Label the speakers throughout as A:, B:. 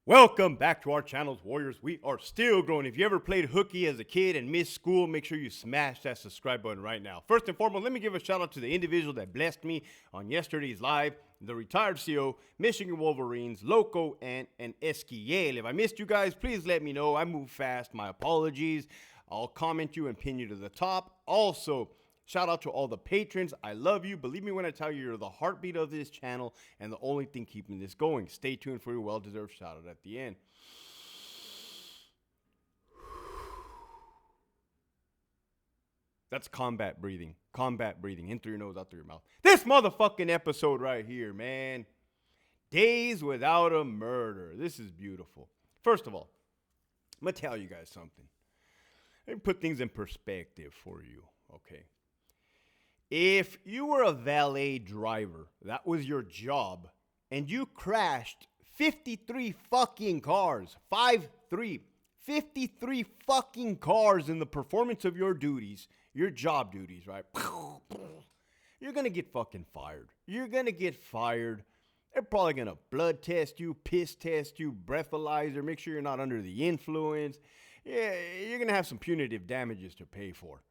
A: Welcome back to our channels, Warriors. We are still growing. If you ever played hooky as a kid and missed school, make sure you smash that subscribe button right now. First and foremost, let me give a shout out to the individual that blessed me on yesterday's live, the retired CO, Michigan Wolverines, Loco, and Esquiel. If I missed you guys, please let me know. I move fast. My apologies. I'll comment you and pin you to the top. Also, shout out to all the patrons. I love you. Believe me when I tell you, you're the heartbeat of this channel and the only thing keeping this going. Stay tuned for your well-deserved shout out at the end. That's combat breathing. Combat breathing. In through your nose, out through your mouth. This motherfucking episode right here, man. Days without a murder. This is beautiful. First of all, I'm going to tell you guys something. Let me put things in perspective for you, okay? If you were a valet driver, that was your job, and you crashed 53 fucking cars, 53 fucking cars in the performance of your duties, your job duties, right? You're gonna get fucking fired. You're gonna get fired. They're probably gonna blood test you, piss test you, breathalyzer, make sure you're not under the influence. Yeah, you're gonna have some punitive damages to pay for,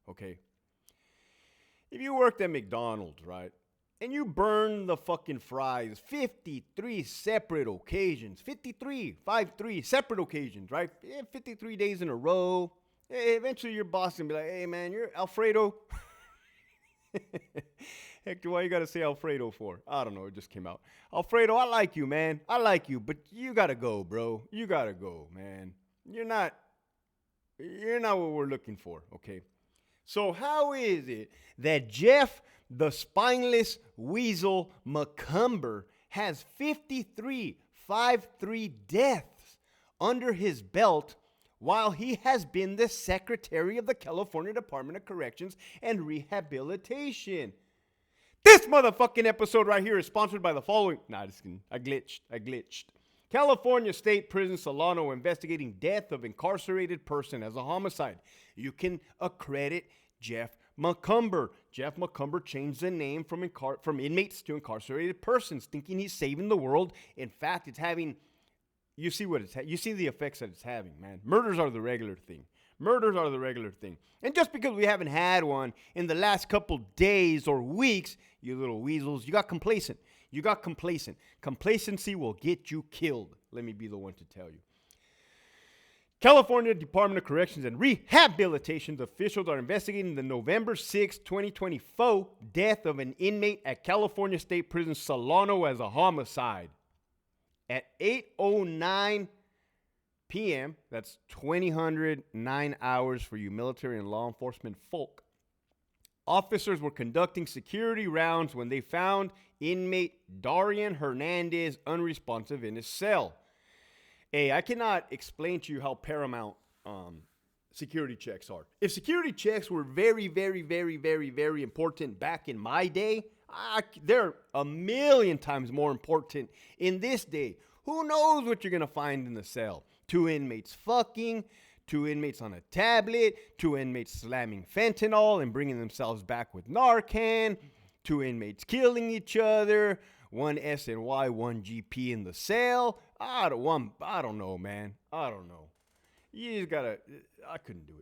A: okay? If you worked at McDonald's, right, and you burned the fucking fries 53 separate occasions, 53 separate occasions, right? 53 days in a row. Eventually your boss can be like, hey, man, you're Alfredo. Hector, why you got to say Alfredo for? I don't know. It just came out. Alfredo, I like you, man. I like you, but you got to go, bro. You got to go, man. You're not what we're looking for, okay? So how is it that Jeff, the spineless weasel McCumber, has 53 deaths under his belt while he has been the secretary of the California Department of Corrections and Rehabilitation? This motherfucking episode right here is sponsored by the following. Nah, just kidding. I glitched. California State Prison Solano investigating death of incarcerated person as a homicide. You can accredit Jeff McCumber. Jeff McCumber changed the name from inmates to incarcerated persons, thinking he's saving the world. In fact, it's having, you see the effects that it's having, man. Murders are the regular thing. And just because we haven't had one in the last couple days or weeks, you little weasels, you got complacent. Complacency will get you killed. Let me be the one to tell you. California Department of Corrections and Rehabilitation officials are investigating the November 6, 2024 death of an inmate at California State Prison Solano as a homicide. At 8:09 p.m., that's 2009 hours for you military and law enforcement folk, officers were conducting security rounds when they found inmate Darian Hernandez unresponsive in his cell. Hey, I cannot explain to you how paramount security checks are. If security checks were very important back in my day, they're a million times more important in this day. Who knows what you're going to find in the cell? 2 inmates fucking, 2 inmates on a tablet, 2 inmates slamming fentanyl and bringing themselves back with Narcan, 2 inmates killing each other, 1 SNY, 1 GP in the cell. I don't know, man. I don't know. You just gotta, I couldn't do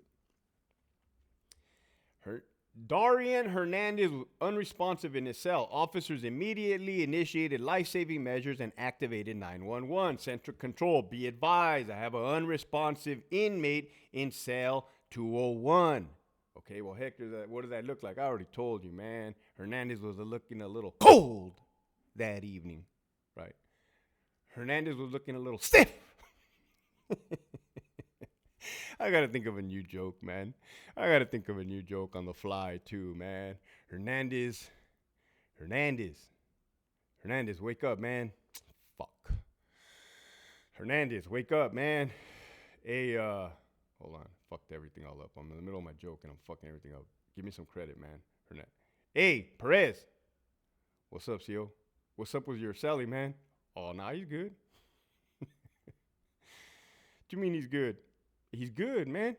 A: it. Darian Hernandez was unresponsive in his cell. Officers immediately initiated life-saving measures and activated 911. Central Control, be advised, I have an unresponsive inmate in cell 201. Okay, well, Hector, what does that look like? I already told you, man. Hernandez was looking a little cold that evening, right? Hernandez was looking a little stiff. I got to think of a new joke, man. I got to think of a new joke on the fly, too, man. Hernandez, wake up, man. Fuck. Hernandez, wake up, man. Hey, hold on. Fucked everything all up. I'm in the middle of my joke, and I'm fucking everything up. Give me some credit, man. Hernandez. Hey, Perez. What's up, CO? What's up with your celly, man? Oh, nah, he's good. What do you mean he's good? He's good, man.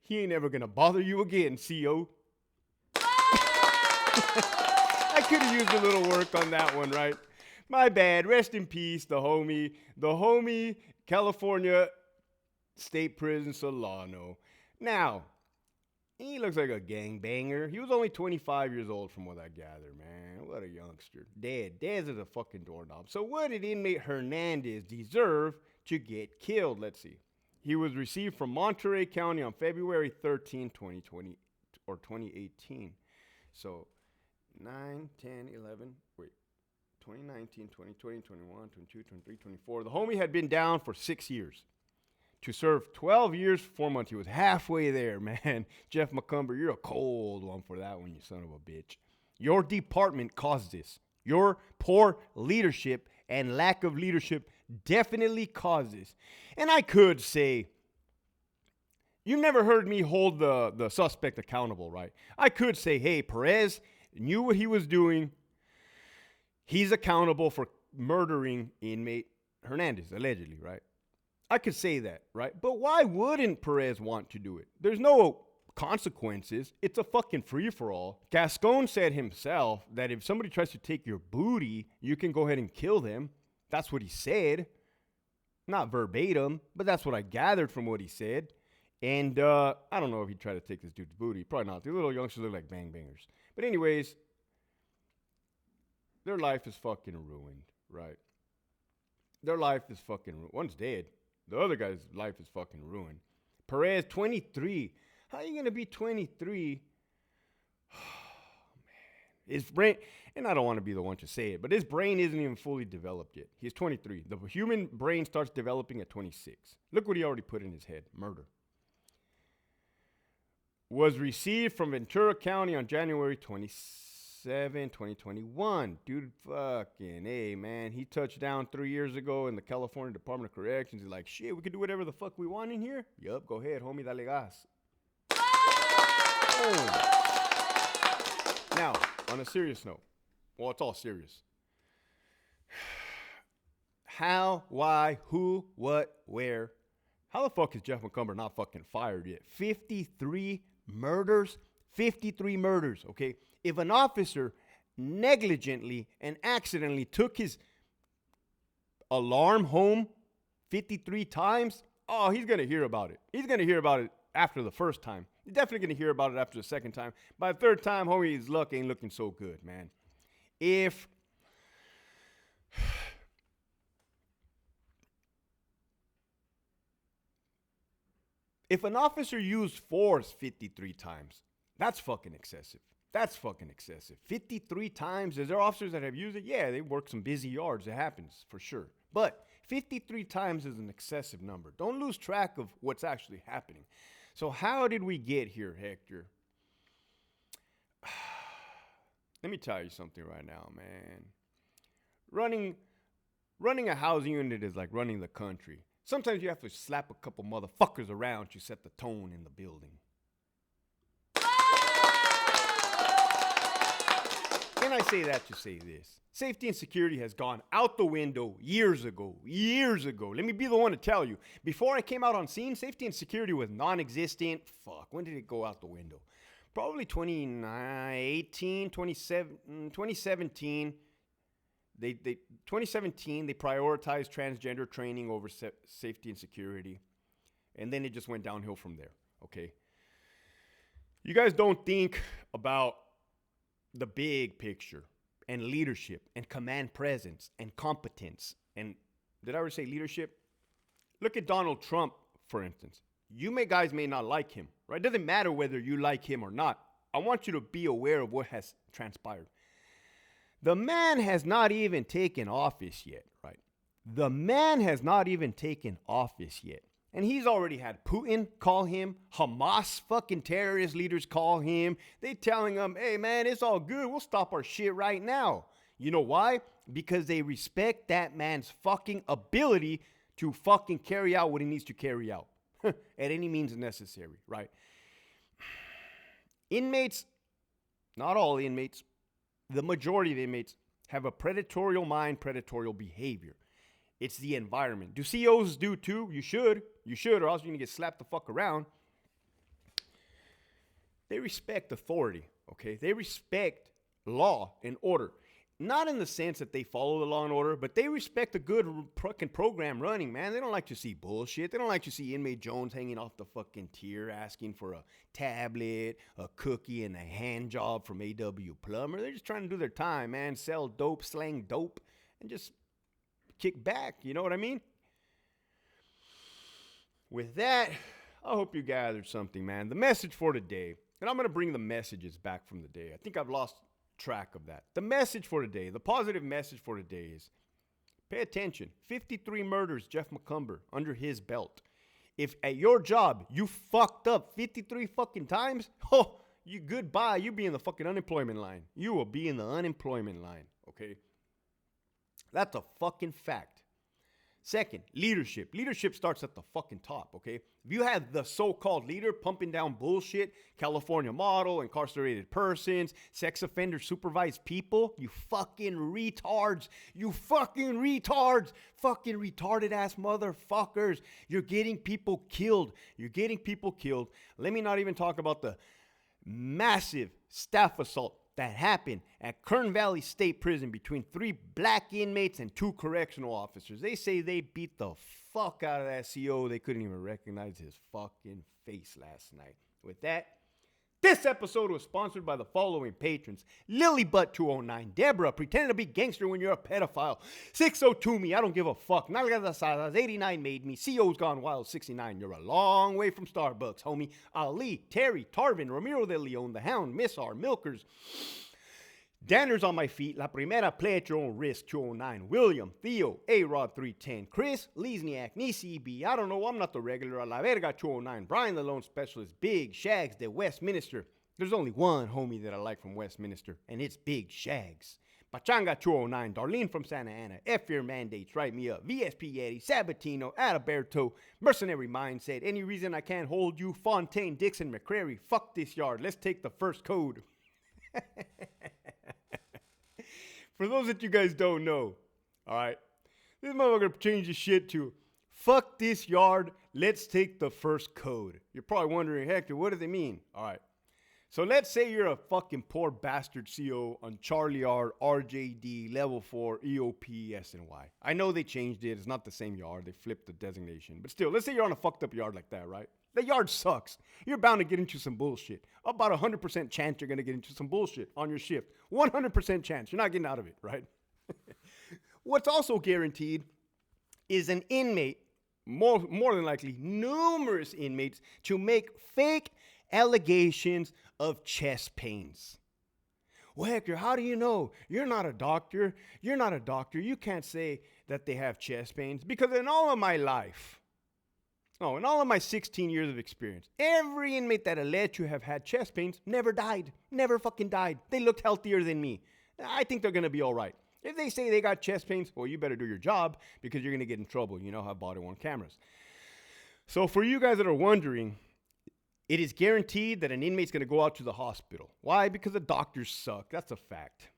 A: He ain't ever gonna bother you again, CO. I could have used a little work on that one, right? My bad. Rest in peace, the homie, California State Prison, Solano. Now, he looks like a gangbanger. He was only 25 years old from what I gather, man. What a youngster. Dead. Dead as a fucking doorknob. So what did inmate Hernandez deserve to get killed? Let's see. He was received from Monterey County on February 13, 2020, or 2018. So 9, 10, 11, wait. 2019, 2020, 21, 22, 23, 24. The homie had been down for 6 years. To serve 12 years, 4 months. He was halfway there, man. Jeff McCumber, you're a cold one for that one, you son of a bitch. Your department caused this. Your poor leadership and lack of leadership definitely caused this. And I could say, you've never heard me hold the suspect accountable, right? I could say, hey, Perez knew what he was doing. He's accountable for murdering inmate Hernandez, allegedly, right? I could say that, right? But why wouldn't Perez want to do it? There's no consequences. It's a fucking free-for-all. Gascon said himself that if somebody tries to take your booty, you can go ahead and kill them. That's what he said. Not verbatim, but that's what I gathered from what he said. And I don't know if he tried to take this dude's booty. Probably not. The little youngsters look like bang-bangers. But anyways, their life is fucking ruined, right? Their life is fucking ruined. One's dead. The other guy's life is fucking ruined. Perez, 23. How are you going to be 23? Oh, man. His brain, and I don't want to be the one to say it, but his brain isn't even fully developed yet. He's 23. The human brain starts developing at 26. Look what he already put in his head. Murder. Was received from Ventura County on January 27, 2021. Dude, fucking, hey, man. He touched down 3 years ago in the California Department of Corrections. He's like, shit, we can do whatever the fuck we want in here? Yup, go ahead, homie, dale gas. Oh. Now, on a serious note, well, it's all serious. How, why, who, what, where? How the fuck is Jeff McCumber not fucking fired yet? 53 murders? 53 murders, okay? If an officer negligently and accidentally took his alarm home 53 times, oh, he's going to hear about it. He's going to hear about it after the first time. He's definitely going to hear about it after the second time. By the third time, homie, his luck ain't looking so good, man. If an officer used force 53 times, that's fucking excessive. That's fucking excessive. 53 times. Is there officers that have used it? Yeah, they work some busy yards. It happens for sure. But 53 times is an excessive number. Don't lose track of what's actually happening. So how did we get here, Hector? Let me tell you something right now, man. Running a housing unit is like running the country. Sometimes you have to slap a couple motherfuckers around to set the tone in the building. And I say that to say this. Safety and security has gone out the window years ago. Let me be the one to tell you. Before I came out on scene, safety and security was non-existent. Fuck, when did it go out the window? Probably 2017. 2017, they 2017, they prioritized transgender training over safety and security. And then it just went downhill from there, okay? You guys don't think about the big picture and leadership and command presence and competence. And did I ever say leadership? Look at Donald Trump, for instance. Guys may not like him, right? It doesn't matter whether you like him or not. I want you to be aware of what has transpired. The man has not even taken office yet, right? The man has not even taken office yet. And he's already had Putin call him, Hamas fucking terrorist leaders call him. They telling him, hey man, it's all good. We'll stop our shit right now. You know why? Because they respect that man's fucking ability to fucking carry out what he needs to carry out at any means necessary, right? Inmates, not all inmates, the majority of inmates have a predatorial mind, predatorial behavior. It's the environment. Do COs do too? You should, or else you're gonna get slapped the fuck around. They respect authority, okay? They respect law and order. not in the sense that they follow the law and order, but they respect a good fucking program running, man. They don't like to see bullshit. They don't like to see inmate Jones hanging off the fucking tier asking for a tablet, a cookie, and a hand job from A.W. Plumber. They're just trying to do their time, man. Sell dope, slang dope, and just kick back. You know what I mean? With that, I hope you gathered something, man. The message for today, and I'm going to bring the messages back from the day. I think I've lost track of that. The message for today, the positive message for today is pay attention. 53 murders, Jeff McCumber, under his belt. If at your job you fucked up 53 fucking times, you goodbye. You be in the fucking unemployment line. You will be in the unemployment line, okay? That's a fucking fact. Second, leadership. Leadership starts at the fucking top, okay? If you have the so-called leader pumping down bullshit, California model, incarcerated persons, sex offender supervised people, you fucking retards. You fucking retards. Fucking retarded ass motherfuckers. You're getting people killed. You're getting people killed. Let me not even talk about the massive staff assault that happened at Kern Valley State Prison between 3 black inmates and 2 correctional officers. They say they beat the fuck out of that CO. They couldn't even recognize his fucking face last night. With that, this episode was sponsored by the following patrons. Lilybutt209, Deborah, pretending to be gangster when you're a pedophile. 602 me, I don't give a fuck. Nalgas Asadas, 89 made me. CO's gone wild, 69. You're a long way from Starbucks, homie. Ali, Terry, Tarvin, Ramiro de Leon, The Hound, Miss R, Milkers. Danner's on my feet. La Primera, Play at Your Own Risk, 209. William, Theo, A-Rod 310. Chris, Lesniak, Nisi B. I don't know, I'm not the regular. A La Verga 209. Brian, the Lone Specialist. Big Shags, the Westminster. There's only one homie that I like from Westminster, and it's Big Shags. Pachanga 209. Darlene from Santa Ana. F-Fear Mandates, Write Me Up. VSP Yeti, Sabatino, Adalberto, Mercenary Mindset. Any reason I can't hold you? Fontaine, Dixon, McCrary. Fuck this yard. Let's take the first code. For those that you guys don't know, all right, this motherfucker changed his shit to fuck this yard, let's take the first code. You're probably wondering, Hector, what does it mean? All right, so let's say you're a fucking poor bastard CO on Charlie R, RJD, Level 4, EOP, SNY. I know they changed it. It's not the same yard. They flipped the designation. But still, let's say you're on a fucked up yard like that, right? The yard sucks. You're bound to get into some bullshit. About 100% chance you're going to get into some bullshit on your shift. 100% chance. You're not getting out of it, right? What's also guaranteed is an inmate, more than likely numerous inmates, to make fake allegations of chest pains. Well, Hector, how do you know? You're not a doctor. You're not a doctor. You can't say that they have chest pains. Because in all of my life, in all of my 16 years of experience, every inmate that alleged to have had chest pains never died. Never fucking died. They looked healthier than me. I think they're going to be all right. If they say they got chest pains, well, you better do your job because you're going to get in trouble. You know how body-worn cameras. So for you guys that are wondering, it is guaranteed that an inmate's going to go out to the hospital. Why? Because the doctors suck. That's a fact.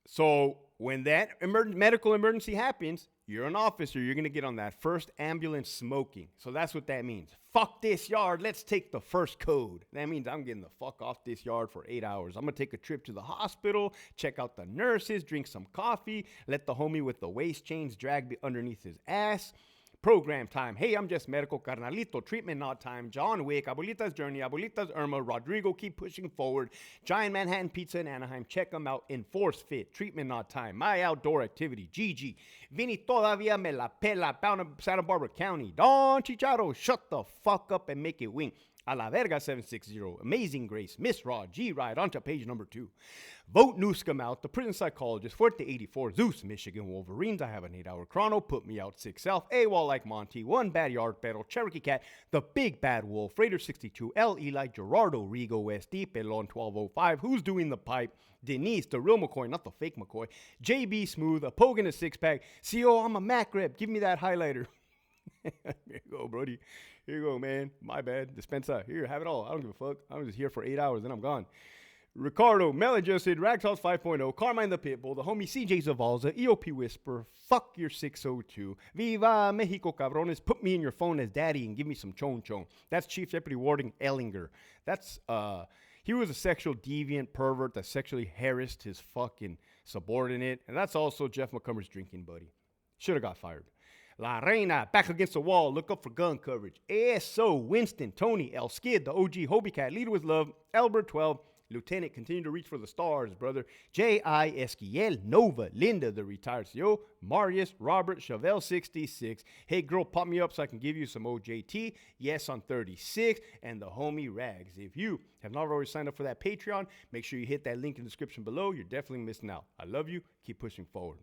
A: So when that medical emergency happens, you're an officer. You're going to get on that first ambulance smoking. So that's what that means. Fuck this yard. Let's take the first code. That means I'm getting the fuck off this yard for 8 hours. I'm going to take a trip to the hospital, check out the nurses, drink some coffee, let the homie with the waist chains drag underneath his ass. Program time. Hey, I'm just medical carnalito. Treatment not time. John Wick. Abuelita's Journey. Abuelita's Irma. Rodrigo. Keep pushing forward. Giant Manhattan Pizza in Anaheim. Check them out. Enforce Fit. Treatment not time. My outdoor activity. Gigi. Vinny todavía me la pela. Bound in Santa Barbara County. Don Chicharo. Shut the fuck up and make it wing. A la Verga 760. Amazing Grace. Miss Rod. G-Ride. On to page number 2. Vote Newscomb out. The prison psychologist. Forte 84. Zeus. Michigan Wolverines. I have an 8-hour chrono. Put me out 6 self. AWOL like Monty. 1 bad yard battle. Cherokee Cat. The Big Bad Wolf. Raider 62. L. Eli. Gerardo. Rigo. SD. Pelon 1205. Who's doing the pipe? Denise. The real McCoy. Not the fake McCoy. JB Smooth. A poke in a 6-pack. CO. I'm a Mac rep. Give me that highlighter. Here you go, Brody. Here you go, man. My bad. Dispensa. Here, have it all. I don't give a fuck. I'm just here for 8 hours, then I'm gone. Ricardo, Maladjusted, Ragtoss 5.0, Carmine the Pitbull, the homie CJ Zavalza, EOP Whisper, fuck your 602, Viva Mexico Cabrones, put me in your phone as daddy and give me some chon chon. That's Chief Deputy Warden Ellinger. That's He was a sexual deviant pervert that sexually harassed his fucking subordinate. And that's also Jeff McCumber's drinking buddy. Should have got fired. La Reina, back against the wall. Look up for gun coverage. ASO, Winston, Tony, El Skid, the OG, Hobie Cat, Leader with Love, Albert 12, Lieutenant, continue to reach for the stars, brother. J.I. Esquiel, Nova, Linda, the retired CO, Marius, Robert, Chevelle 66. Hey, girl, pop me up so I can give you some OJT. Yes, on 36. And the homie Rags. If you have not already signed up for that Patreon, make sure you hit that link in the description below. You're definitely missing out. I love you. Keep pushing forward.